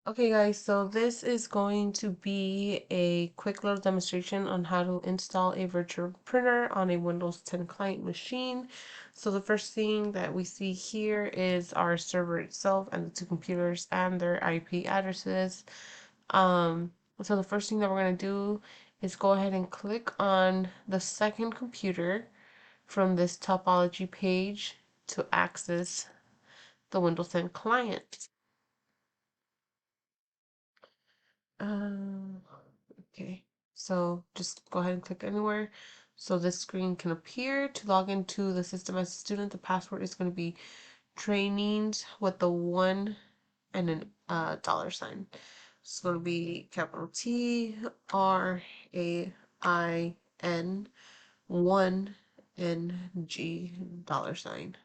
Okay guys, so this is going to be a quick little demonstration on how to install a virtual printer on a Windows 10 client machine. So the first thing that we see here is our server itself and the two computers and their IP addresses. So the first thing that we're going to do is go ahead and click on the second computer from this topology page to access the Windows 10 client. Um, okay, so just go ahead and click anywhere. So this screen can appear. To log into the system as a student, the password is going to be trainings with the 1 and an dollar sign. It's going to be capital TRAIN 1NG dollar sign.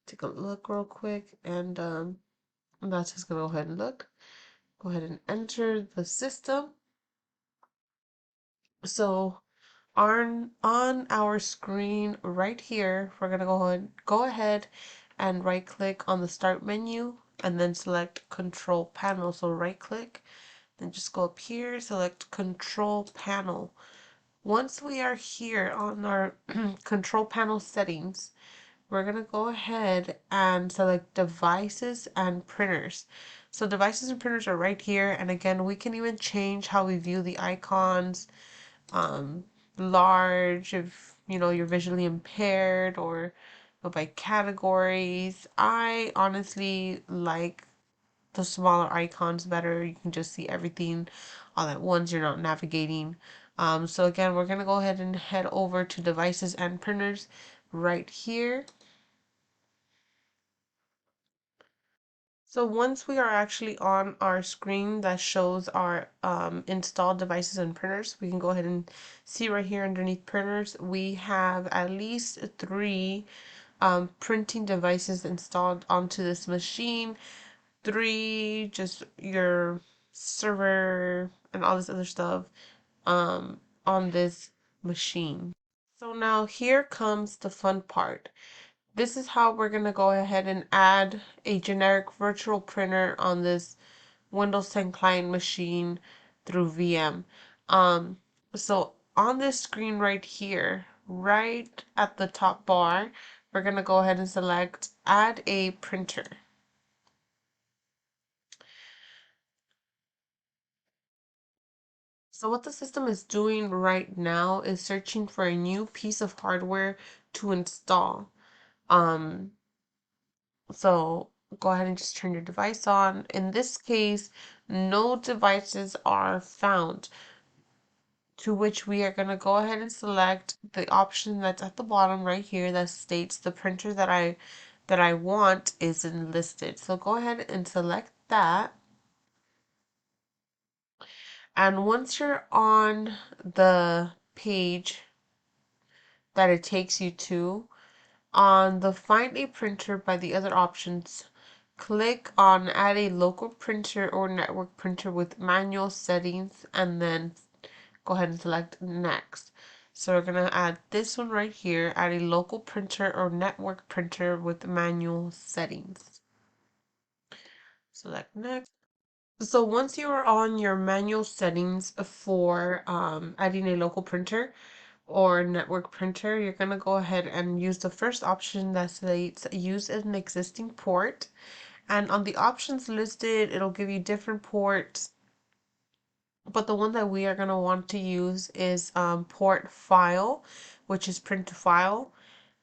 Take a look real quick, and that's just going to go ahead and look. Go ahead and enter the system. So on our screen right here, we're gonna go ahead and right click on the start menu and then select control panel. So right click, then just go up here, select control panel. Once we are here on our control panel settings, we're gonna go ahead and select devices and printers. So devices and printers are right here, and again, we can even change how we view the icons, um, large if you're visually impaired, or go by categories. I honestly like the smaller icons better. You can just see everything all at once. You're not navigating. So again, we're gonna go ahead and head over to devices and printers right here. So once we are actually on our screen that shows our installed devices and printers, we can go ahead and see right here underneath printers, we have at least 3 printing devices installed onto this machine. 3 just your server and all this other stuff on this machine. So now here comes the fun part. This is how we're going to go ahead and add a generic virtual printer on this Windows 10 client machine through VM. Um, so on this screen right here, right at the top bar, we're going to go ahead and select add a printer. So what the system is doing right now is searching for a new piece of hardware to install. Um, So go ahead and just turn your device on. In this case, no devices are found, to which we are going to go ahead and select the option that's at the bottom right here that states the printer that I want is enlisted. So go ahead and select that. And once you're on the page that it takes you to, on the Find a Printer by the other options, click on Add a local printer or network printer with manual settings, and then go ahead and select Next. So we're going to add this one right here, add a local printer or network printer with manual settings. Select Next. So once you are on your manual settings for adding a local printer or network printer, you're going to go ahead and use the first option that says use an existing port. And on the options listed, it'll give you different ports, but the one that we are going to want to use is port file, which is print to file.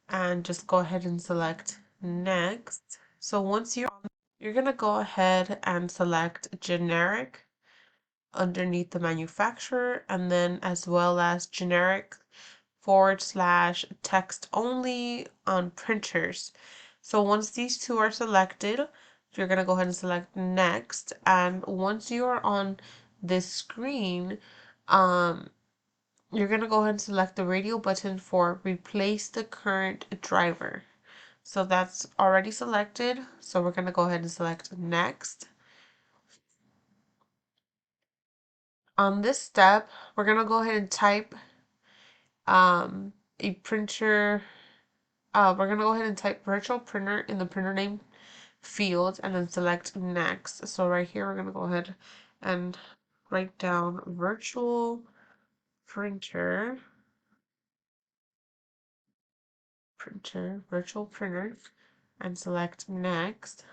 And just go ahead and select next. So once you're going to go ahead and select generic underneath the manufacturer, and then as well as generic / text only on printers. So once these two are selected, you're going to go ahead and select next. And once you are on this screen, you're going to go ahead and select the radio button for replace the current driver. So that's already selected. So we're going to go ahead and select next. On this step, we're going to go ahead and type a printer. We're going to go ahead and type virtual printer in the printer name field and then select next. So right here, we're going to go ahead and write down virtual printer, virtual printer, and select next.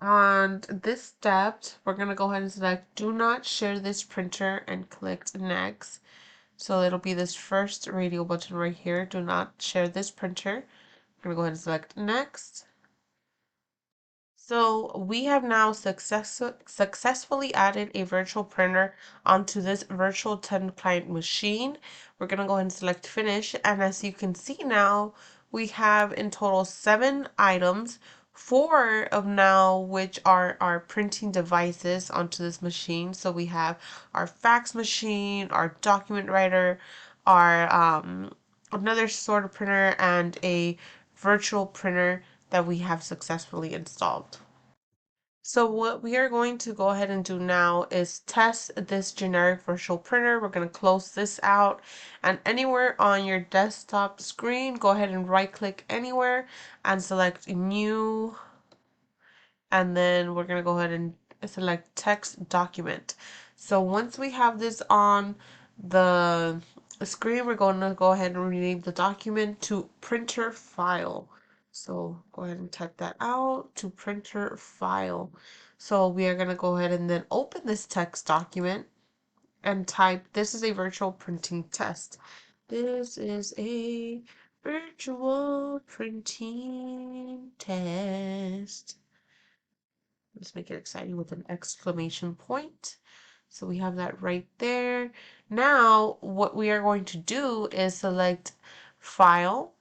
And this step, we're going to go ahead and select do not share this printer and click next. So it'll be this first radio button right here. Do not share this printer. I'm going to go ahead and select next. So we have now successfully added a virtual printer onto this virtual 10 client machine. We're going to go ahead and select finish. And as you can see now, we have in total 7 items, 4 of now which are our printing devices onto this machine. So we have our fax machine, our document writer, our another sort of printer, and a virtual printer that we have successfully installed. So what we are going to go ahead and do now is test this generic virtual printer. We're going to close this out, and anywhere on your desktop screen, go ahead and right click anywhere and select new, and then we're going to go ahead and select text document. So once we have this on the screen, we're going to go ahead and rename the document to printer file. So go ahead and type that out to printer file. So we are going to go ahead and then open this text document and type, this is a virtual printing test. This is a virtual printing test. Let's make it exciting with an exclamation point. So we have that right there. Now, what we are going to do is select File,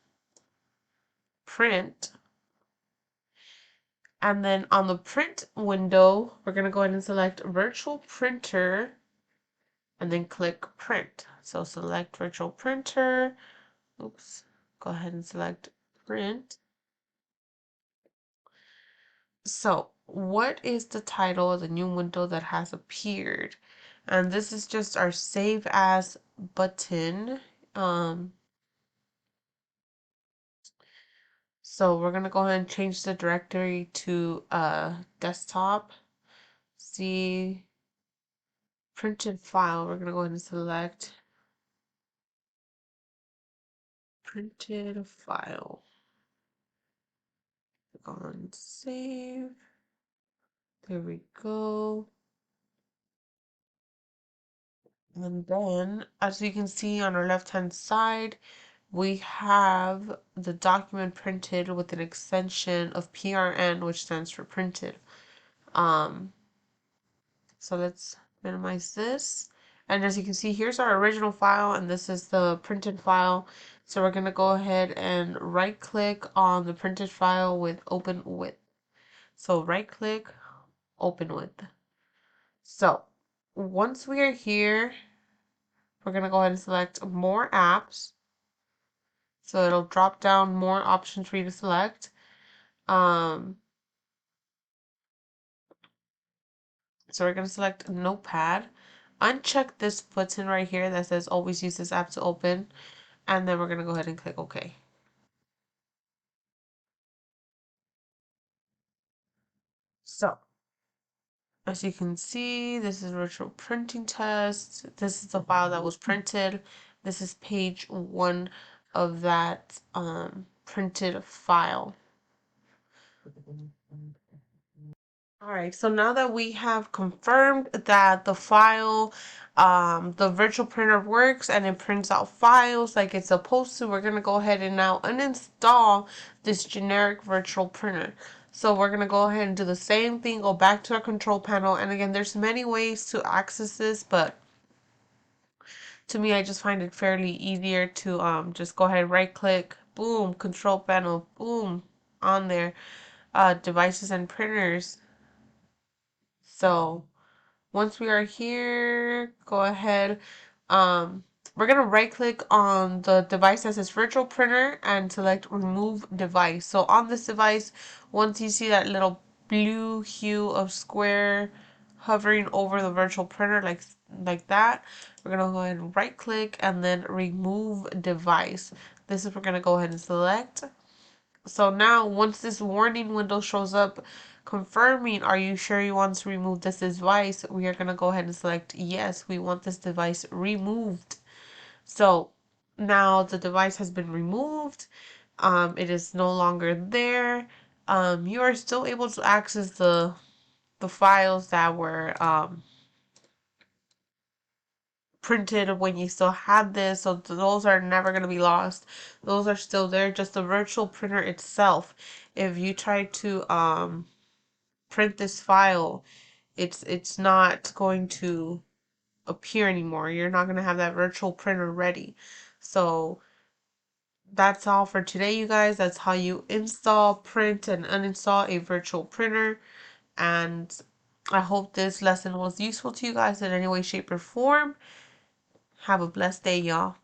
Print, and then on the print window, we're going to go ahead and select Virtual Printer, and then click Print. So select Virtual Printer. Oops. Go ahead and select Print. So, what is the title of the new window that has appeared? And this is just our Save As button. So we're gonna go ahead and change the directory to desktop. See printed file. We're gonna go ahead and select printed file. Click on save. There we go. And then, as you can see on our left-hand side, we have the document printed with an extension of PRN, which stands for printed. So let's minimize this. And as you can see, here's our original file, and this is the printed file. So we're going to go ahead and right click on the printed file with open with. So right click, open with. So once we are here, we're going to go ahead and select more apps. So it'll drop down more options for you to select. So we're going to select Notepad. Uncheck this button right here that says always use this app to open. And then we're going to go ahead and click OK. So, as you can see, this is virtual printing test. This is the file that was printed. This is page 1 of that printed file. Alright, so now that we have confirmed that the file, the virtual printer works and it prints out files like it's supposed to, we're going to go ahead and now uninstall this generic virtual printer. So we're going to go ahead and do the same thing, go back to our control panel, and again, there's many ways to access this, but to me, I just find it fairly easier to just go ahead, right click, boom, control panel, boom, on there, devices and printers. So once we are here, go ahead. We're going to right click on the device that says virtual printer and select remove device. So on this device, once you see that little blue hue of square hovering over the virtual printer like that, we're going to go ahead and right click and then remove device. This is we're going to go ahead and select. So now once this warning window shows up confirming, are you sure you want to remove this device? We are going to go ahead and select yes, we want this device removed. So now the device has been removed. It is no longer there. You are still able to access the files that were printed when you still had this, so those are never going to be lost. Those are still there. Just the virtual printer itself, if you try to print this file, it's not going to appear anymore. You're not going to have that virtual printer ready. So that's all for today, you guys. That's how you install, print, and uninstall a virtual printer. And I hope this lesson was useful to you guys in any way, shape, or form. Have a blessed day, y'all.